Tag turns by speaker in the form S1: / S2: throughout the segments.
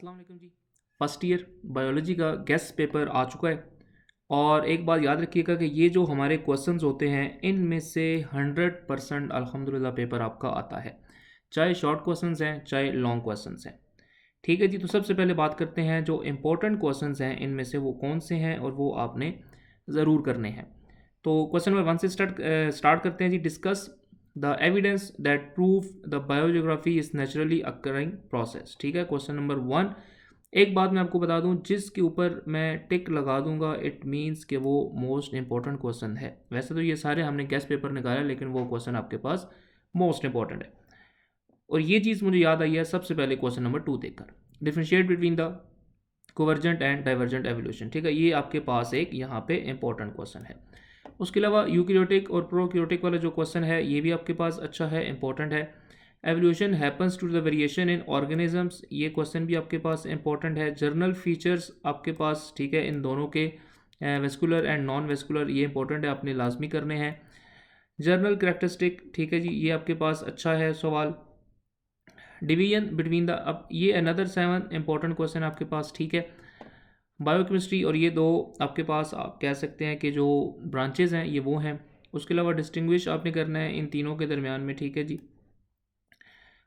S1: अस्सलाम वालेकुम जी। First year biology का गेस्ट पेपर आ चुका है और एक बात याद रखिएगा कि ये जो हमारे क्वेश्चंस होते हैं इनमें से 100% अल्हम्दुलिल्लाह पेपर आपका आता है, चाहे शॉर्ट क्वेश्चंस हैं चाहे लॉन्ग क्वेश्चंस हैं। ठीक है जी, तो सबसे पहले बात करते हैं जो इम्पोर्टेंट क्वेश्चंस हैं इनमें से वो कौन से हैं और वो आपने ज़रूर करने हैं। तो क्वेश्चन नंबर 1 से स्टार्ट करते हैं जी। Discuss the evidence that prove the biogeography is naturally occurring process. ठीक है, क्वेश्चन नंबर 1। एक बात मैं आपको बता दूं, जिसके ऊपर मैं टिक लगा दूंगा इट मीन्स कि वो मोस्ट इंपॉर्टेंट क्वेश्चन है। वैसे तो ये सारे हमने गेस्ट पेपर निकाला लेकिन वो क्वेश्चन आपके पास मोस्ट इंपॉर्टेंट है। और ये चीज़ मुझे याद आई है सबसे पहले क्वेश्चन नंबर 2 देखकर। Differentiate between the convergent and divergent evolution. ठीक है, ये आपके पास एक यहाँ पे इंपॉर्टेंट क्वेश्चन है। उसके अलावा यूकैरियोटिक और प्रोकैरियोटिक वाला जो क्वेश्चन है ये भी आपके पास अच्छा है, इंपॉर्टेंट है। Evolution happens to the variation in organisms, ये क्वेश्चन भी आपके पास इंपॉर्टेंट है। जर्नल फीचर्स आपके पास, ठीक है, इन दोनों के वेस्कुलर एंड नॉन वेस्कुलर, ये इंपॉर्टेंट है, आपने लाजमी करने हैं। जर्नल करेक्टरिस्टिक, ठीक है जी, ये आपके पास अच्छा है सवाल। डिवीजन बिटवीन द, अब ये अनदर 7 इंपॉर्टेंट क्वेश्चन आपके पास, ठीक है। बायोकेमिस्ट्री, और ये दो आपके पास आप कह सकते हैं कि जो ब्रांचेज हैं ये वो हैं। उसके अलावा डिस्टिंग्विश आपने करना है इन तीनों के दरमियान में, ठीक है जी।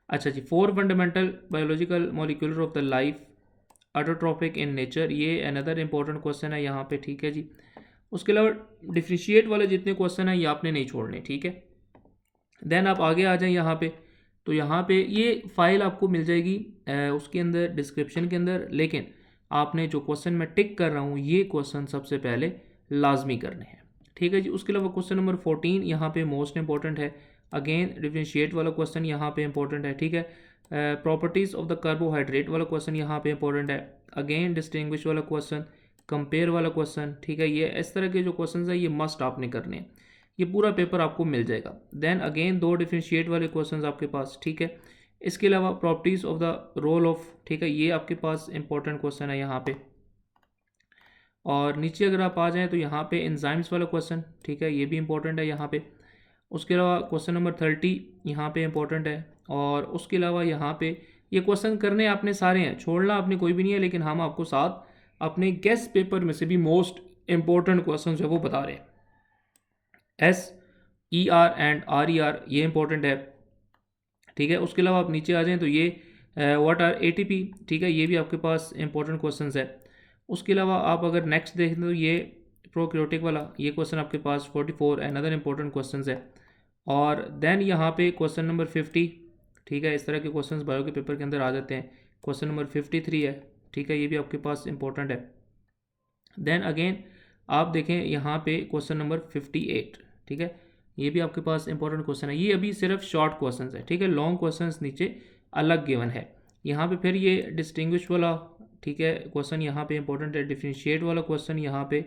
S1: अच्छा जी, 4 fundamental biological molecular of the life autotrophic in nature, ये अनदर इंपॉर्टेंट क्वेश्चन है यहाँ पे, ठीक है जी। उसके अलावा डिफ्रेंशिएट वाले जितने क्वेश्चन हैं ये आपने नहीं छोड़ने, ठीक है। देन आप आगे आ जाएं यहाँ पे, तो यहाँ पे ये फाइल आपको मिल जाएगी उसके अंदर डिस्क्रिप्शन के अंदर, लेकिन आपने जो क्वेश्चन मैं टिक कर रहा हूँ ये क्वेश्चन सबसे पहले लाजमी करने हैं, ठीक है जी। उसके अलावा क्वेश्चन नंबर 14 यहाँ पे मोस्ट इंपॉर्टेंट है। अगेन डिफरेंशिएट वाला क्वेश्चन यहाँ पे इंपॉर्टेंट है, ठीक है। प्रॉपर्टीज़ ऑफ द कार्बोहाइड्रेट वाला क्वेश्चन यहाँ पे इंपॉर्टेंट है। अगेन डिस्टिंग्विश वाला क्वेश्चन, कंपेयर वाला क्वेश्चन, ठीक है। ये इस तरह के जो क्वेश्चन है ये मस्ट आपने करने हैं, ये पूरा पेपर आपको मिल जाएगा। देन अगेन 2 डिफरेंशिएट वाले क्वेश्चंस आपके पास, ठीक है। इसके अलावा properties of the role of, ठीक है, ये आपके पास इंपॉर्टेंट क्वेश्चन है यहाँ पे। और नीचे अगर आप आ जाएं तो यहाँ पे एंजाइम्स वाला क्वेश्चन, ठीक है, ये भी इंपॉर्टेंट है यहाँ पे। उसके अलावा क्वेश्चन नंबर 30 यहाँ पे इंपॉर्टेंट है। और उसके अलावा यहाँ पे ये क्वेश्चन करने आपने सारे हैं, छोड़ना आपने कोई भी नहीं है, लेकिन हम आपको साथ अपने गेस्ट पेपर में से भी मोस्ट इंपॉर्टेंट क्वेश्चन है वो बता रहे हैं। SER एंड RER ये इंपॉर्टेंट है, ठीक है। उसके अलावा आप नीचे आ जाएं तो ये व्हाट आर ATP, ठीक है, ये भी आपके पास इंपॉर्टेंट क्वेश्चन है। उसके अलावा आप अगर नेक्स्ट देखें तो ये प्रोकैरियोटिक वाला ये क्वेश्चन आपके पास 44 अनदर इंपॉर्टेंट क्वेश्चन है। और देन यहाँ पे क्वेश्चन नंबर 50, ठीक है, इस तरह के क्वेश्चन बायो के पेपर के अंदर आ जाते हैं। क्वेश्चन नंबर 53 है, ठीक है, ये भी आपके पास इंपॉर्टेंट है। देन अगेन आप देखें यहाँ पे क्वेश्चन नंबर 58, ठीक है, ये भी आपके पास इंपॉर्टेंट क्वेश्चन है। ये अभी सिर्फ शॉर्ट क्वेश्चन है, ठीक है, लॉन्ग क्वेश्चन नीचे अलग गिवन है। यहाँ पे फिर ये डिस्टिंग्विश वाला, ठीक है, क्वेश्चन यहाँ पे इंपॉर्टेंट है। डिफरेंशिएट वाला क्वेश्चन यहाँ पे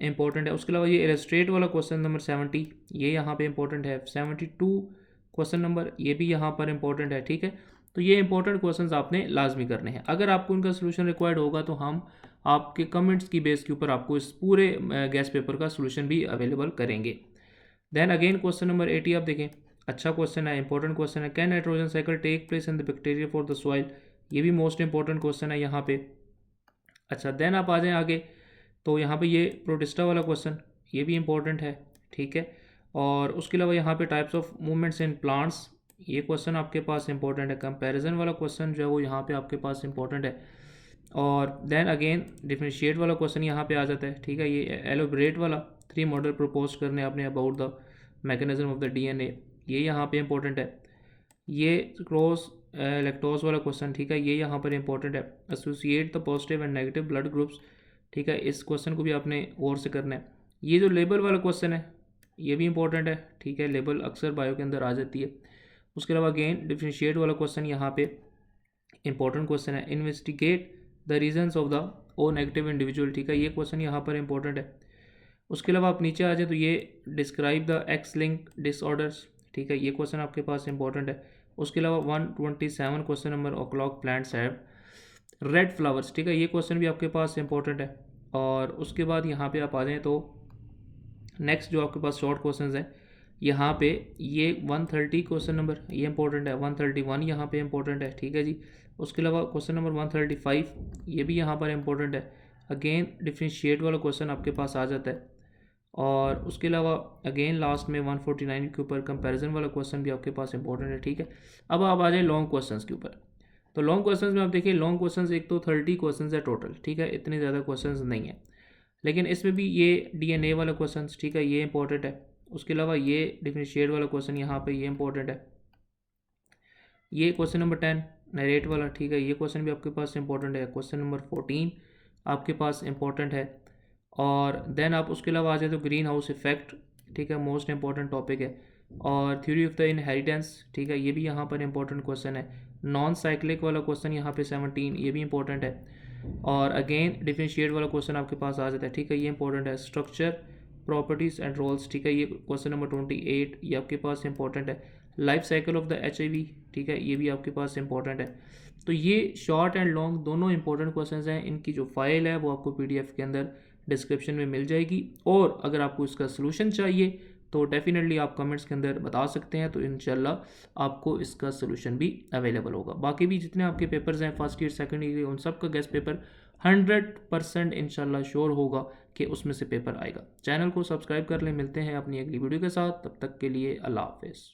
S1: इंपॉर्टेंट है। उसके अलावा ये इलस्ट्रेट वाला क्वेश्चन नंबर 70 ये यहाँ पे इंपॉर्टेंट है। 72 क्वेश्चन नंबर ये भी यहाँ पर इंपॉर्टेंट है, ठीक है। तो ये इंपॉर्टेंट क्वेश्चंस आपने लाजमी करने हैं। अगर आपको इनका सोल्यूशन रिक्वायर्ड होगा तो हम आपके कमेंट्स की बेस के ऊपर आपको इस पूरे गेस्ट पेपर का सोल्यूशन भी अवेलेबल करेंगे। देन अगेन क्वेश्चन नंबर 80 आप देखें, अच्छा क्वेश्चन है, इंपॉर्टेंट क्वेश्चन है। Can nitrogen cycle take place in the bacteria for the soil, ये भी मोस्ट इंपॉर्टेंट क्वेश्चन है यहाँ पे। अच्छा, देन आप आ जाएँ आगे तो यहाँ पे ये प्रोटिस्टा वाला क्वेश्चन ये भी इंपॉर्टेंट है, ठीक है। और उसके अलावा यहाँ पे types of movements in plants ये क्वेश्चन आपके पास इंपॉर्टेंट है। कंपैरिजन वाला क्वेश्चन जो है वो यहाँ पे आपके पास इंपॉर्टेंट है। और देन अगेन डिफरेंशिएट वाला क्वेश्चन यहाँ पे आ जाता है, ठीक है। ये एलोबरेट वाला 3 मॉडल प्रपोज करने आपने about the mechanism of the DNA, ये यहाँ पे इंपॉर्टेंट है। ये क्रॉस लैक्टोज वाला क्वेश्चन, ठीक है, ये यहाँ पर इंपॉर्टेंट है। Associate the positive and negative blood groups, ठीक है, इस क्वेश्चन को भी आपने गौर से करना है। ये जो लेबल वाला क्वेश्चन है ये भी इंपॉर्टेंट है, ठीक है, लेबल अक्सर बायो के अंदर आ जाती है। उसके अलावा अगेन डिफरेंशिएट वाला क्वेश्चन यहाँ पे इंपॉर्टेंट क्वेश्चन है। Investigate the reasons of the O negative individual, ठीक है, ये क्वेश्चन यहाँ पर इंपॉर्टेंट है। उसके अलावा आप नीचे आ जाए तो ये describe the x link disorders, ठीक है, ये क्वेश्चन आपके पास इंपॉर्टेंट है। उसके अलावा 127 question number o'clock plants have red flowers, ठीक है, ये क्वेश्चन भी आपके पास इंपॉर्टेंट है। और उसके बाद यहाँ पे आप आ जाएँ तो नेक्स्ट जो आपके पास शॉर्ट क्वेश्चन हैं यहाँ पे ये 130 क्वेश्चन नंबर ये इंपॉर्टेंट है, 131 यहाँ पे इंपॉर्टेंट है, ठीक है जी। उसके अलावा क्वेश्चन नंबर 135 ये भी यहाँ पर इंपॉर्टेंट है। अगेन डिफरेंशिएट वाला क्वेश्चन आपके पास आ जाता है। और उसके अलावा अगेन लास्ट में 149 के ऊपर कंपैरिजन वाला क्वेश्चन भी आपके पास इंपॉर्टेंट है, ठीक है। अब आप आ जाए लॉन्ग क्वेश्चंस के ऊपर। तो लॉन्ग क्वेश्चंस में आप देखिए, लॉन्ग क्वेश्चंस एक तो 30 क्वेश्चंस है टोटल, ठीक है, इतने ज़्यादा क्वेश्चंस नहीं है। लेकिन इसमें भी ये डीएनए वाला क्वेश्चन, ठीक है, ये इंपॉर्टेंट है। उसके अलावा ये डिफरेंशिएट वाला क्वेश्चन यहाँ पे ये इंपॉर्टेंट है। ये क्वेश्चन नंबर 10 नरेट वाला, ठीक है, ये क्वेश्चन भी आपके पास इंपॉर्टेंट है। क्वेश्चन नंबर 14 आपके पास इंपॉर्टेंट है। और देन आप उसके अलावा आ जाए तो ग्रीन हाउस इफेक्ट, ठीक है, मोस्ट इंपॉर्टेंट टॉपिक है। और थ्योरी ऑफ द इनहेरिटेंस, ठीक है, ये भी यहाँ पर इंपॉर्टेंट क्वेश्चन है। नॉन साइक्लिक वाला क्वेश्चन यहाँ पे 17 ये भी इंपॉर्टेंट है। और अगेन डिफरेंशिएट वाला क्वेश्चन आपके पास आ जाता है, ठीक है, ये इंपॉर्टेंट है। स्ट्रक्चर प्रॉपर्टीज़ एंड रोल्स, ठीक है, ये क्वेश्चन नंबर 28 ये आपके पास इंपॉर्टेंट है। Life cycle of the HIV, ठीक है, ये भी आपके पास इंपॉर्टेंट है। तो ये शॉर्ट एंड लॉन्ग दोनों इंपॉर्टेंट क्वेश्चंस हैं। इनकी जो फाइल है वो आपको PDF के अंदर डिस्क्रिप्शन में मिल जाएगी। और अगर आपको इसका सलूशन चाहिए तो डेफिनेटली आप कमेंट्स के अंदर बता सकते हैं, तो इंशाल्लाह आपको इसका सलूशन भी अवेलेबल होगा। बाकी भी जितने आपके पेपर्स हैं फर्स्ट ईयर सेकंड ईयर उन सब का गेस्ट पेपर 100% इंशाल्लाह श्योर होगा कि उसमें से पेपर आएगा। चैनल को सब्सक्राइब कर लें। मिलते हैं अपनी अगली वीडियो के साथ, तब तक के लिए अल्लाह हाफिज़।